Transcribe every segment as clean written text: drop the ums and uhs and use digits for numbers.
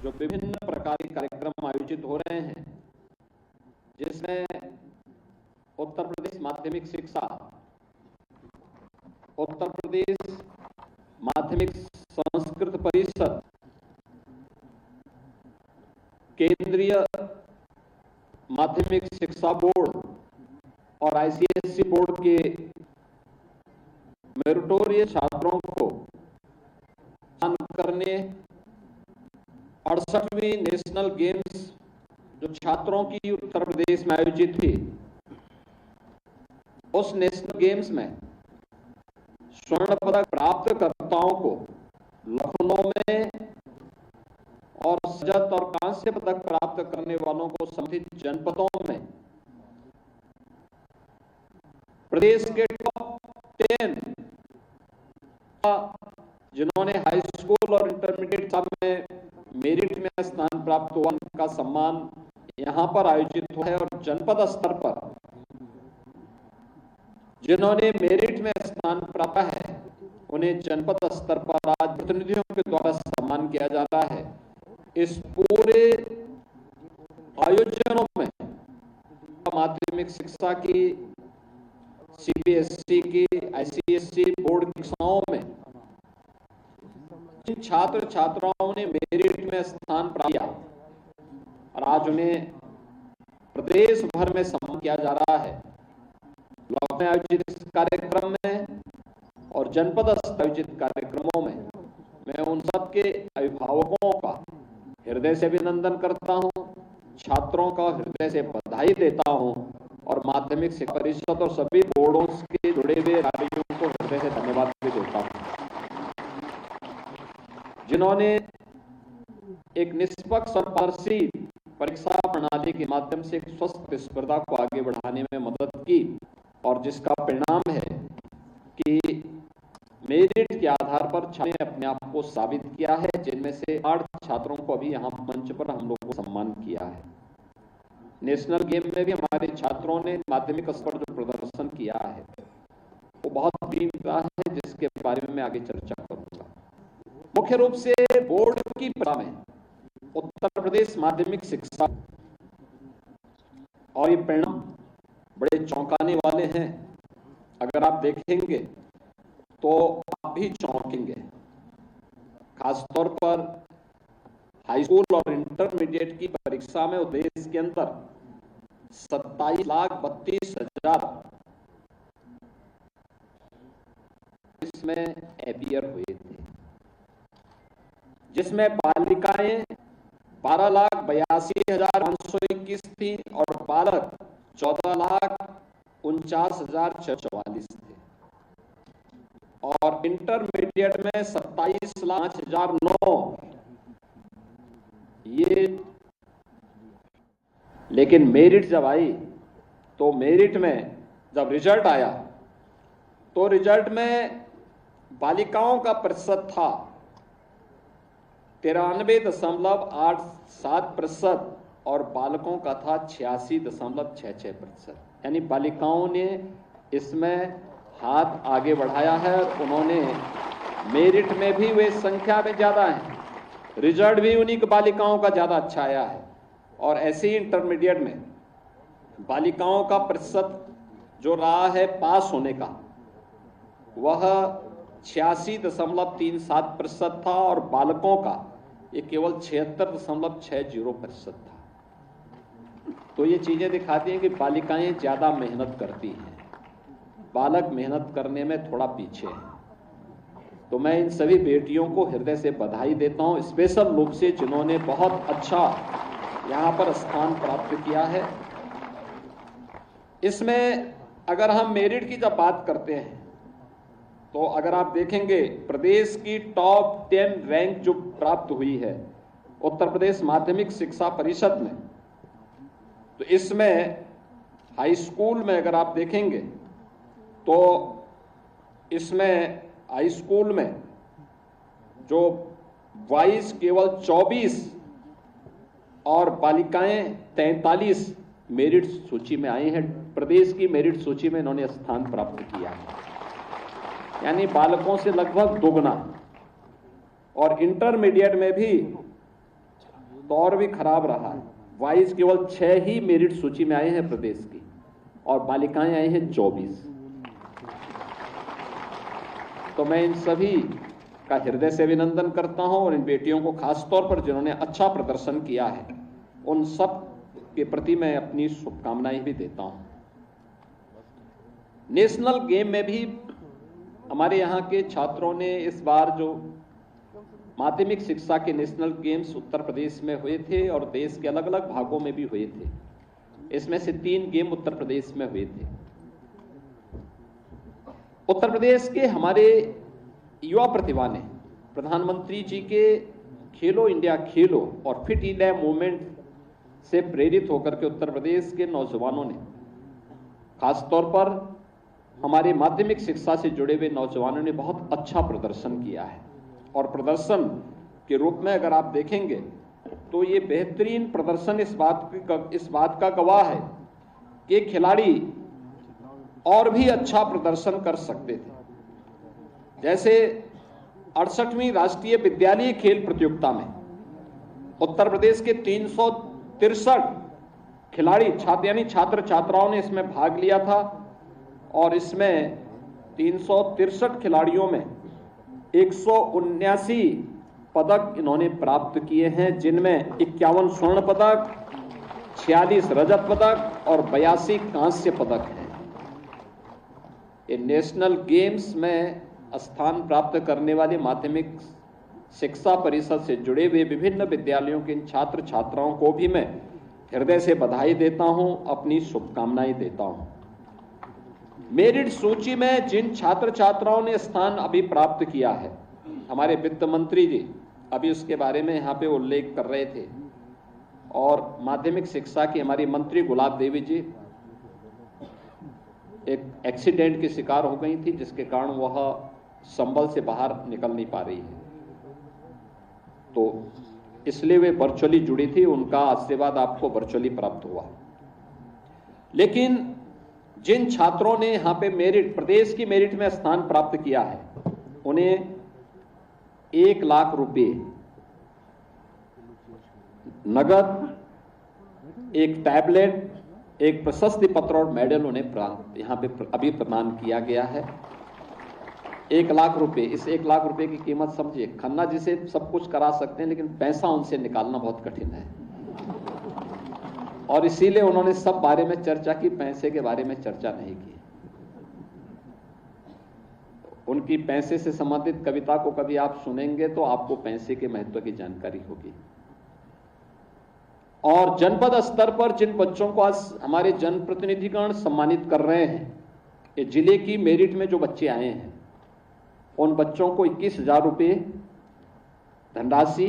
जो विभिन्न प्रकार के कार्यक्रम आयोजित हो रहे हैं, जिसमें उत्तर प्रदेश माध्यमिक शिक्षा, उत्तर प्रदेश माध्यमिक संस्कृत परिषद, केंद्रीय माध्यमिक शिक्षा बोर्ड और आईसीएसई बोर्ड के मेरिटोरियस छात्रों को सम्मान करने 68वीं नेशनल गेम्स जो छात्रों की उत्तर प्रदेश में आयोजित हुई, उस नेशनल गेम्स में स्वर्ण पदक प्राप्तकर्ताओं को लखनऊ में और रजत और कांस्य पदक प्राप्त करने वालों को संबंधित जनपदों में प्रदेश के टॉप 10 जिन्होंने हाई स्कूल और इंटरमीडिएट में मेरिट में स्थान प्राप्त हुआ, उनका सम्मान यहां पर आयोजित हुआ है। और जनपद स्तर पर जिन्होंने मेरिट में स्थान प्राप्त है, उन्हें जनपद स्तर पर आज प्रतिनिधियों के द्वारा सम्मान किया जा रहा है। इस पूरे आयोजनों में माध्यमिक शिक्षा की, सीबीएसई की, आईसीएसई बोर्ड की कक्षाओं में जिन छात्र छात्राओं ने मेरिट में स्थान प्राप्त किया और आज उन्हें प्रदेश भर में सम्मान किया जा रहा है। लखनऊ में आयोजित इस कार्यक्रम में और जनपद स्तर आयोजित कार्यक्रमों में मैं उन सबके अभिभावकों का हृदय से अभिनंदन करता हूं, छात्रों का हृदय से बधाई देता हूं और माध्यमिक शिक्षा परिषद और सभी बोर्डों के जुड़े हुए अधिकारियों को हृदय से धन्यवाद भी देता हूं, जिन्होंने एक निष्पक्ष और पारदर्शी परीक्षा प्रणाली के माध्यम से एक स्वस्थ प्रतिस्पर्धा को आगे बढ़ाने में मदद की और जिसका परिणाम है कि मेरिट के आधार पर छात्रों ने अपने आप को साबित किया है, जिनमें से 8 छात्रों को अभी यहाँ मंच पर हम लोगों को सम्मान किया है। नेशनल गेम में भी हमारे छात्रों ने माध्यमिक स्तर पर जो प्रदर्शन किया है वो बहुत बेहतरीन है, जिसके बारे में मैं आगे चर्चा करूंगा। मुख्य रूप से बोर्ड की परीक्षा में उत्तर प्रदेश माध्यमिक शिक्षा और ये परिणाम बड़े चौंकाने वाले हैं। अगर आप देखेंगे तो आप भी चौंकेंगे, खासतौर पर हाई स्कूल और इंटरमीडिएट की परीक्षा में देश के अंदर 27,32,000 इसमें अपियर हुए थे, जिसमें बालिकाएं 12,82,521 थी और बालक 14,49,644 थे और इंटरमीडिएट में 27,05,009 ये। लेकिन मेरिट जब आई तो मेरिट में जब रिजल्ट आया तो रिजल्ट में बालिकाओं का प्रतिशत था 93.87% और बालकों का था 86.66%। यानी बालिकाओं ने इसमें हाथ आगे बढ़ाया है और उन्होंने मेरिट में भी वे संख्या में ज्यादा है, रिजल्ट भी उन्हीं की बालिकाओं का ज्यादा अच्छा आया है। और ऐसे ही इंटरमीडिएट में बालिकाओं का प्रतिशत जो रहा है पास होने का वह 86.37% था और बालकों का ये केवल 76.60% था। तो ये चीजें दिखाती हैं कि बालिकाएं ज्यादा मेहनत करती हैं, बालक मेहनत करने में थोड़ा पीछे है। तो मैं इन सभी बेटियों को हृदय से बधाई देता हूं, स्पेशल रूप से जिन्होंने बहुत अच्छा यहां पर स्थान प्राप्त किया है। इसमें अगर हम मेरिट की जब बात करते हैं तो अगर आप देखेंगे प्रदेश की टॉप 10 रैंक जो प्राप्त हुई है उत्तर प्रदेश माध्यमिक शिक्षा परिषद में, तो इसमें हाई स्कूल में अगर आप देखेंगे तो इसमें हाई स्कूल में जो बॉयज केवल 24 और बालिकाएं 43 मेरिट सूची में आई हैं। प्रदेश की मेरिट सूची में इन्होंने स्थान प्राप्त किया है, यानी बालकों से लगभग दोगुना। और इंटरमीडिएट में भी तो और भी खराब रहा है। वाइज केवल 6 ही मेरिट सूची में आए हैं प्रदेश की, और बालिकाएं आई हैं 24। तो मैं इन सभी का हृदय से अभिनंदन करता हूं, और इन बेटियों को खासतौर पर जिन्होंने अच्छा प्रदर्शन किया है, उन सब के प्रति मैं अपनी शुभकामनाएं भी देता हूं। नेशनल गेम में भी हमारे यहाँ के छात्रों ने इस बार जो माध्यमिक शिक्षा के नेशनल गेम्स उत्तर प्रदेश में हुए थे और देश के अलग अलग भागों में भी हुए थे, इसमें से 3 गेम उत्तर प्रदेश में हुए थे। उत्तर प्रदेश के हमारे युवा प्रतिभा ने प्रधानमंत्री जी के खेलो इंडिया खेलो और फिट इंडिया मूवमेंट से प्रेरित होकर के उत्तर प्रदेश के नौजवानों ने, खासतौर पर हमारे माध्यमिक शिक्षा से जुड़े हुए नौजवानों ने बहुत अच्छा प्रदर्शन किया है। और प्रदर्शन के रूप में अगर आप देखेंगे तो ये बेहतरीन प्रदर्शन इस बात का गवाह है कि खिलाड़ी और भी अच्छा प्रदर्शन कर सकते थे। जैसे 68वीं राष्ट्रीय विद्यालय खेल प्रतियोगिता में उत्तर प्रदेश के 363 खिलाड़ी छात्र छात्राओं ने इसमें भाग लिया था, और इसमें 363 खिलाड़ियों में 179 पदक इन्होंने प्राप्त किए हैं, जिनमें 51 स्वर्ण पदक, 46 रजत पदक और 82 कांस्य पदक हैं। ये नेशनल गेम्स में स्थान प्राप्त करने वाले माध्यमिक शिक्षा परिषद से जुड़े हुए विभिन्न विद्यालयों के इन छात्र छात्राओं को भी मैं हृदय से बधाई देता हूं, अपनी शुभकामनाएं देता हूं। मेरिट सूची में जिन छात्र छात्राओं ने स्थान अभी प्राप्त किया है, हमारे वित्त मंत्री जी अभी उसके बारे में यहाँ पे उल्लेख कर रहे थे, और माध्यमिक शिक्षा की हमारी मंत्री गुलाब देवी जी एक एक्सीडेंट की शिकार हो गई थी, जिसके कारण वह संभल से बाहर निकल नहीं पा रही है, तो इसलिए वे वर्चुअली जुड़ी थी। उनका आशीर्वाद आपको वर्चुअली प्राप्त हुआ। लेकिन जिन छात्रों ने यहाँ पे मेरिट, प्रदेश की मेरिट में स्थान प्राप्त किया है, उन्हें 1 लाख रुपए नगद, एक टैबलेट, एक प्रशस्ति पत्र और मेडल उन्हें यहाँ पे अभी प्रदान किया गया है। 1 लाख रुपए, इस 1 लाख रुपए की कीमत समझिए। खन्ना जी से सब कुछ करा सकते हैं, लेकिन पैसा उनसे निकालना बहुत कठिन है, और इसीलिए उन्होंने सब बारे में चर्चा की, पैसे के बारे में चर्चा नहीं की। उनकी पैसे से संबंधित कविता को कभी आप सुनेंगे तो आपको पैसे के महत्व की जानकारी होगी। और जनपद स्तर पर जिन बच्चों को आज हमारे जनप्रतिनिधिगण सम्मानित कर रहे हैं, ये जिले की मेरिट में जो बच्चे आए हैं, उन बच्चों को 21,000 रुपये धनराशि,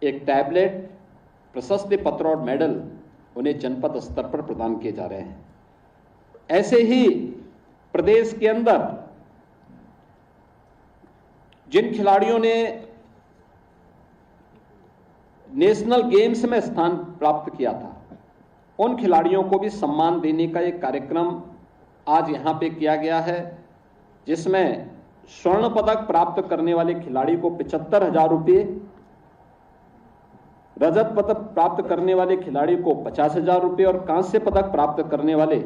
एक टैबलेट, प्रशस्ति पत्र और मेडल उन्हें जनपद स्तर पर प्रदान किए जा रहे हैं। ऐसे ही प्रदेश के अंदर जिन खिलाड़ियों ने नेशनल गेम्स में स्थान प्राप्त किया था, उन खिलाड़ियों को भी सम्मान देने का एक कार्यक्रम आज यहां पे किया गया है, जिसमें स्वर्ण पदक प्राप्त करने वाले खिलाड़ी को 75,000 रुपये, रजत पदक प्राप्त करने वाले खिलाड़ी को 50,000 रुपये और कांस्य पदक प्राप्त करने वाले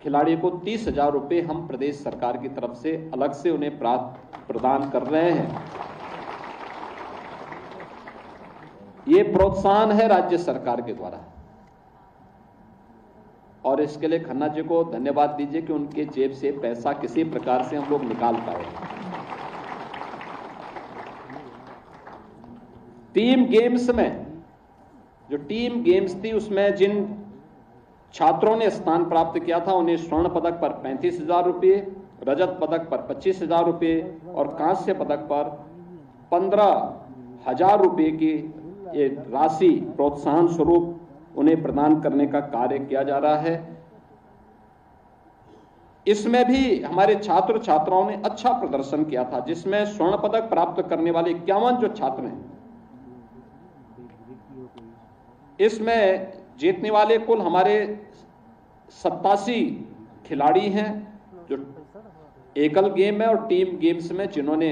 खिलाड़ी को 30,000 रुपये हम प्रदेश सरकार की तरफ से अलग से उन्हें प्रदान कर रहे हैं। ये प्रोत्साहन है राज्य सरकार के द्वारा, और इसके लिए खन्ना जी को धन्यवाद दीजिए कि उनके जेब से पैसा किसी प्रकार से हम लोग निकाल पाए। टीम गेम्स में, जो टीम गेम्स थी, उसमें जिन छात्रों ने स्थान प्राप्त किया था, उन्हें स्वर्ण पदक पर 35,000 रुपये, रजत पदक पर 25,000 रुपये और कांस्य पदक पर 15,000 रुपये की ये राशि प्रोत्साहन स्वरूप उन्हें प्रदान करने का कार्य किया जा रहा है। इसमें भी हमारे छात्र छात्राओं ने अच्छा प्रदर्शन किया था, जिसमें स्वर्ण पदक प्राप्त करने वाले 51 जो छात्र हैं, इसमें जीतने वाले कुल हमारे 87 खिलाड़ी हैं, जो एकल गेम है और टीम गेम्स में जिन्होंने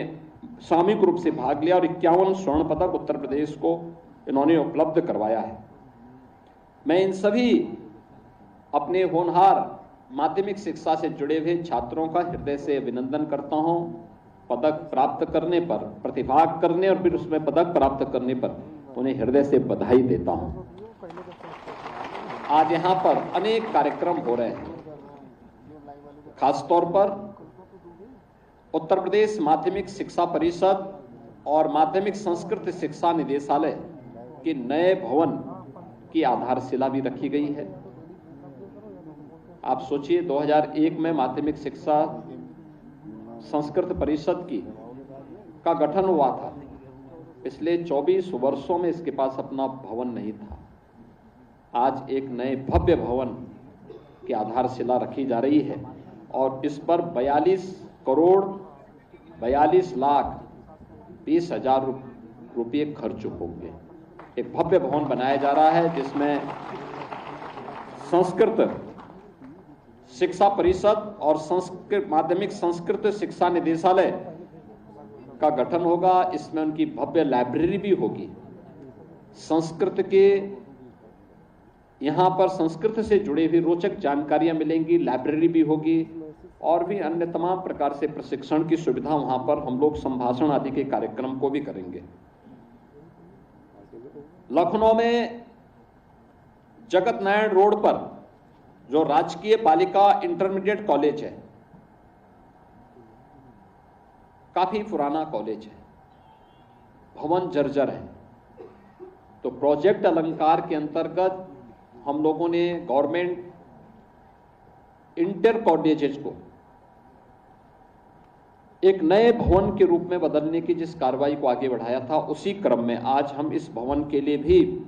सामूहिक रूप से भाग लिया, और 51 स्वर्ण पदक उत्तर प्रदेश को इन्होंने उपलब्ध करवाया है। मैं इन सभी अपने होनहार माध्यमिक शिक्षा से जुड़े हुए छात्रों का हृदय से अभिनंदन करता हूं। पदक प्राप्त करने पर, प्रतिभाग करने और फिर उसमें पदक प्राप्त करने पर उन्हें हृदय से बधाई देता हूं। आज यहां पर अनेक कार्यक्रम हो रहे हैं। खासतौर पर उत्तर प्रदेश माध्यमिक शिक्षा परिषद और माध्यमिक संस्कृत शिक्षा निदेशालय के नए भवन की आधारशिला भी रखी गई है। आप सोचिए, 2001 में माध्यमिक शिक्षा संस्कृत परिषद का गठन हुआ था। पिछले 24 वर्षों में इसके पास अपना भवन नहीं था। आज एक नए भव्य भवन की आधारशिला रखी जा रही है और इस पर 42,42,20,000 रुपये खर्च होंगे। एक भव्य भवन बनाया जा रहा है जिसमें संस्कृत शिक्षा परिषद और माध्यमिक संस्कृत शिक्षा निदेशालय का गठन होगा। इसमें उनकी भव्य लाइब्रेरी भी होगी। संस्कृत के यहाँ पर संस्कृत से जुड़ी हुई रोचक जानकारियां मिलेंगी, लाइब्रेरी भी होगी और भी अन्य तमाम प्रकार से प्रशिक्षण की सुविधा वहां पर हम लोग संभाषण आदि के कार्यक्रम को भी करेंगे। लखनऊ में जगत नारायण रोड पर जो राजकीय बालिका इंटरमीडिएट कॉलेज है, काफी पुराना कॉलेज है, भवन जर्जर है। तो प्रोजेक्ट अलंकार के अंतर्गत हम लोगों ने गवर्नमेंट इंटर कॉलेजेस को एक नए भवन के रूप में बदलने की जिस कार्रवाई को आगे बढ़ाया था, उसी क्रम में आज हम इस भवन के लिए भी,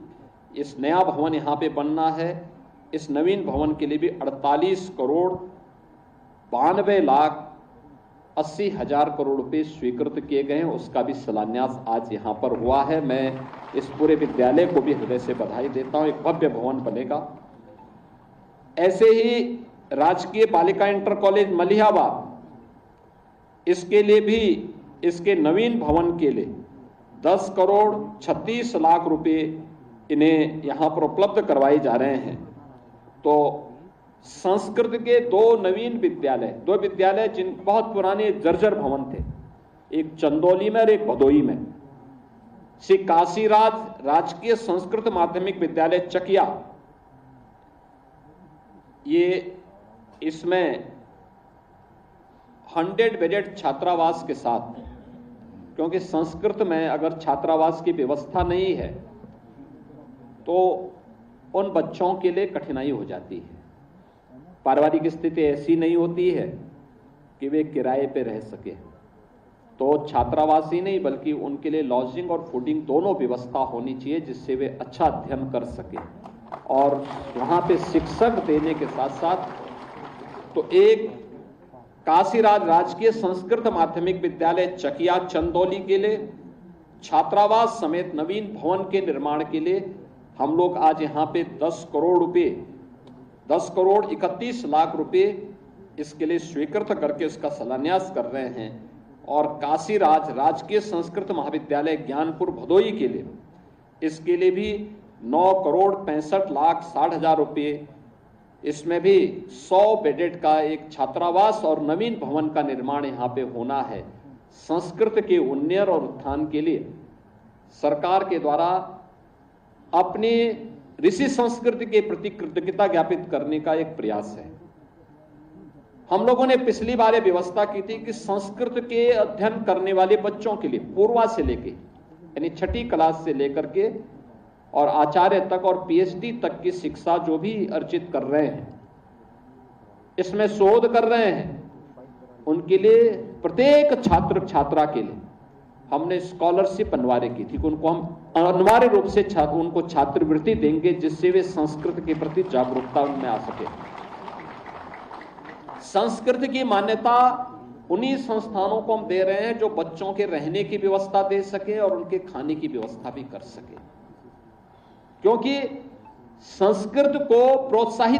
इस नया भवन यहां पे बनना है, इस नवीन भवन के लिए भी 48,92,80,000 करोड़ रुपए स्वीकृत किए गए हैं। उसका भी शिलान्यास आज यहां पर हुआ है। मैं इस पूरे विद्यालय को भी हृदय से बधाई देता हूं। एक भव्य भवन बनेगा। ऐसे ही राजकीय बालिका इंटर कॉलेज मलिहाबाद, इसके लिए भी, इसके नवीन भवन के लिए 10,36,00,000 रुपए इन्हें यहां पर उपलब्ध करवाए जा रहे हैं। तो संस्कृत के दो विद्यालय जिन बहुत पुराने जर्जर भवन थे, एक चंदौली में और एक भदोई में, श्री काशीराज राजकीय संस्कृत माध्यमिक विद्यालय चकिया, ये इसमें 100 बेडेड छात्रावास के साथ, क्योंकि संस्कृत में अगर छात्रावास की व्यवस्था नहीं है तो उन बच्चों के लिए कठिनाई हो जाती है। पारिवारिक स्थिति ऐसी नहीं होती है कि वे किराए पे रह सके, तो छात्रावास ही नहीं बल्कि उनके लिए लॉजिंग और फूडिंग दोनों व्यवस्था होनी चाहिए, जिससे वे अच्छा अध्ययन कर सके। और वहां पे शिक्षक देने के साथ साथ तो एक काशीराज राजकीय संस्कृत माध्यमिक विद्यालय चकिया चंदौली के लिए छात्रावास समेत नवीन भवन के निर्माण के लिए हम लोग आज यहाँ पे 10,31,00,000 रुपए इसके लिए स्वीकृत करके उसका शिलान्यास कर रहे हैं। और काशीराज राजकीय संस्कृत महाविद्यालय ज्ञानपुर भदोई के लिए, इसके लिए भी 9,65,60,000 रुपये, इसमें भी 100 बेडेड का एक छात्रावास और नवीन भवन का निर्माण यहाँ पे होना है। संस्कृत के उन्नयन और उत्थान के लिए सरकार के द्वारा अपने ऋषि संस्कृति के प्रति कृतज्ञता ज्ञापित करने का एक प्रयास है। हम लोगों ने पिछली बार ये व्यवस्था की थी कि संस्कृत के अध्ययन करने वाले बच्चों के लिए पूर्वा से लेके यानी 6ठी क्लास से लेकर के और आचार्य तक और पीएचडी तक की शिक्षा जो भी अर्जित कर रहे हैं, इसमें शोध कर रहे हैं, उनके लिए प्रत्येक छात्र छात्रा के लिए हमने स्कॉलरशिप अनिवार्य की थी कि उनको हम अनिवार्य रूप से उनको छात्रवृत्ति देंगे, जिससे वे संस्कृत के प्रति जागरूकता उनमें आ सके। संस्कृत की मान्यता उन्हीं संस्थानों को हम दे रहे हैं जो बच्चों के रहने की व्यवस्था दे सके और उनके खाने की व्यवस्था भी कर सके, क्योंकि संस्कृत को प्रोत्साहित